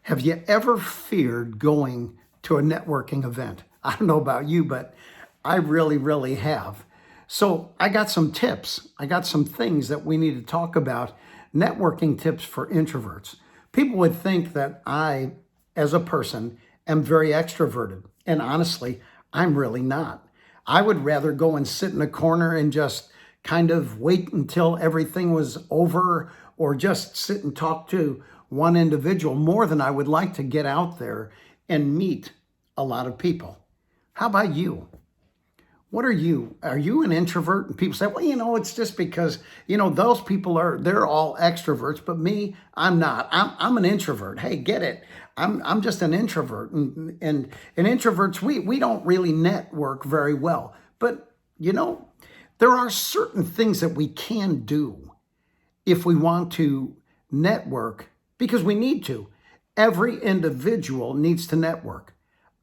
Have you ever feared going to a networking event? I don't know about you, but I really, really have. So I got some tips. I got some things that we need to talk about. Networking tips for introverts. People would think that I, as a person, am very extroverted. And honestly, I'm really not. I would rather go and sit in a corner and just kind of wait until everything was over, or just sit and talk to one individual more than I would like to get out there and meet a lot of people. How about you? What are you? Are you an introvert? And people say, well, it's just because, those people they're all extroverts, but me, I'm not. I'm an introvert. Hey, get it. I'm just an introvert. And introverts, we don't really network very well. But, there are certain things that we can do if we want to network, because we need to. Every individual needs to network.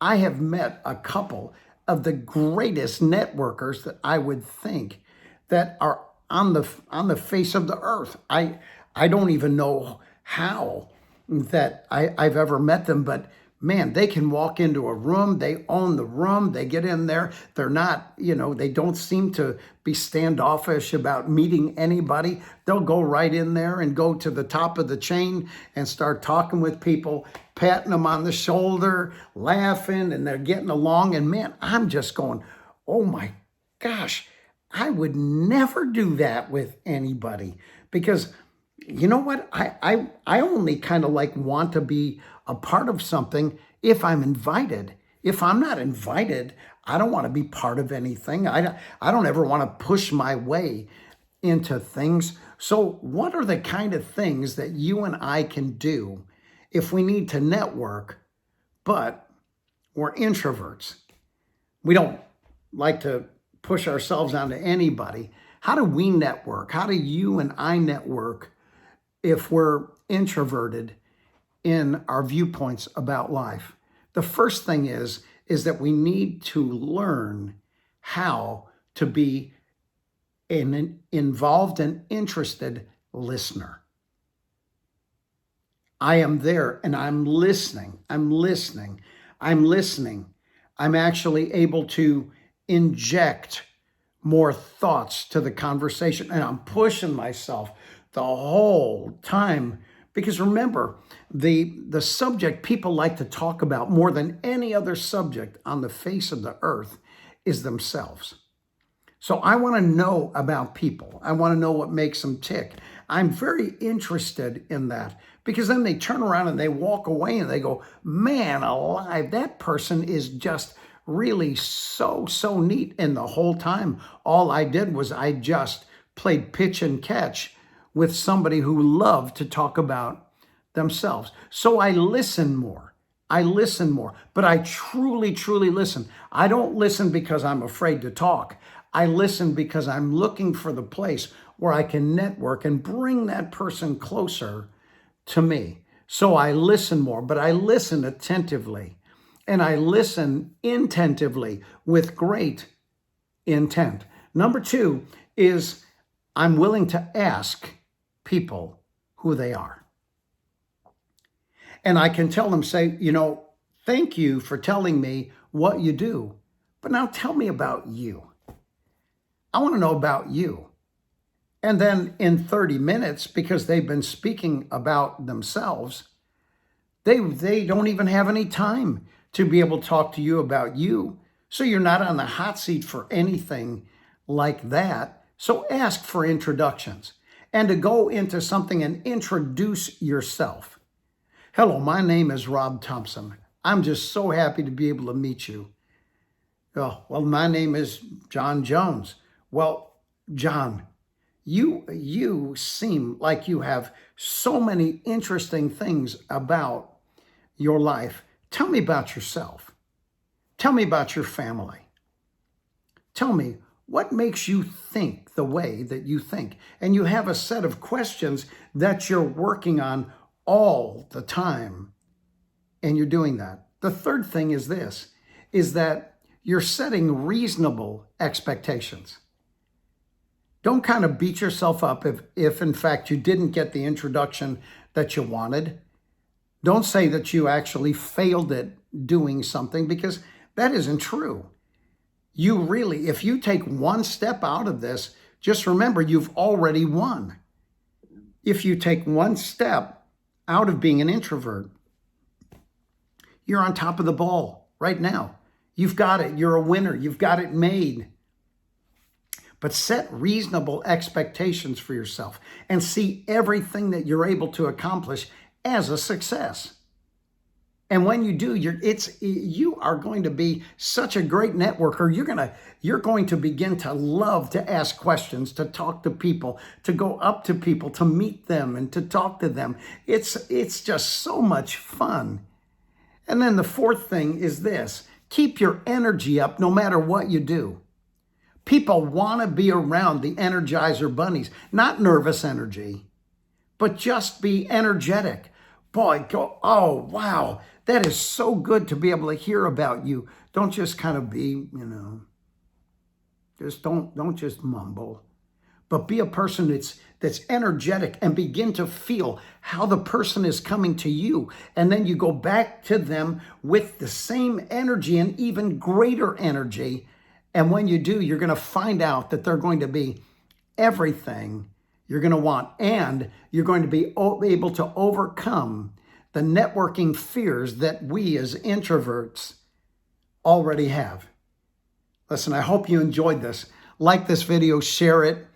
I have met a couple of the greatest networkers that I would think that are on the face of the earth. I don't even know how that I've ever met them, but man, they can walk into a room, they own the room, they get in there, they're not, they don't seem to be standoffish about meeting anybody. They'll go right in there and go to the top of the chain and start talking with people, patting them on the shoulder, laughing, and they're getting along. And man, I'm just going, oh my gosh, I would never do that with anybody, because you know what? I only kind of want to be a part of something if I'm invited. If I'm not invited, I don't want to be part of anything. I don't ever want to push my way into things. So what are the kind of things that you and I can do if we need to network, but we're introverts? We don't like to push ourselves onto anybody. How do we network? How do you and I network if we're introverted in our viewpoints about life? The first thing is that we need to learn how to be an involved and interested listener. I am there and I'm listening. I'm actually able to inject more thoughts to the conversation, and I'm pushing myself the whole time. Because remember, the subject people like to talk about more than any other subject on the face of the earth is themselves. So I want to know about people. I want to know what makes them tick. I'm very interested in that, because then they turn around and they walk away and they go, man alive, that person is just really so neat. And the whole time, all I did was I just played pitch and catch with somebody who loved to talk about themselves. So I listen more, but I truly listen. I don't listen because I'm afraid to talk. I listen because I'm looking for the place where I can network and bring that person closer to me. So I listen more, but I listen attentively, and I listen intentively with great intent. Number two is I'm willing to ask people who they are. And I can tell them, say, thank you for telling me what you do, but now tell me about you. I want to know about you. And then in 30 minutes, because they've been speaking about themselves, they don't even have any time to be able to talk to you about you. So you're not on the hot seat for anything like that. So ask for introductions, and to go into something and introduce yourself. Hello, my name is Robb Thopmson. I'm just so happy to be able to meet you. Oh, well, my name is John Jones. Well, John, you seem like you have so many interesting things about your life. Tell me about yourself. Tell me about your family. Tell me, what makes you think the way that you think? And you have a set of questions that you're working on all the time, and you're doing that. The third thing is this, is that you're setting reasonable expectations. Don't kind of beat yourself up if in fact you didn't get the introduction that you wanted. Don't say that you actually failed at doing something, because that isn't true. You really, if you take one step out of this, just remember you've already won. If you take one step out of being an introvert, you're on top of the ball right now. You've got it. You're a winner. You've got it made. But set reasonable expectations for yourself and see everything that you're able to accomplish as a success. And when you do, you are going to be such a great networker. You're going to begin to love to ask questions, to talk to people, to go up to people, to meet them and to talk to them. It's just so much fun. And then the fourth thing is this: keep your energy up no matter what you do. People want to be around the Energizer bunnies, not nervous energy, but just be energetic. Boy, oh, wow, that is so good to be able to hear about you. Don't just kind of be, just don't just mumble, but be a person that's energetic and begin to feel how the person is coming to you. And then you go back to them with the same energy and even greater energy. And when you do, you're going to find out that they're going to be everything you're going to want. And you're going to be able to overcome the networking fears that we as introverts already have. Listen, I hope you enjoyed this. Like this video, share it,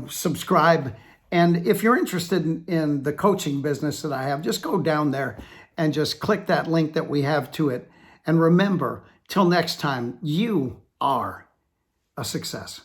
subscribe. And if you're interested in the coaching business that I have, just go down there and just click that link that we have to it. And remember, till next time, you are a success.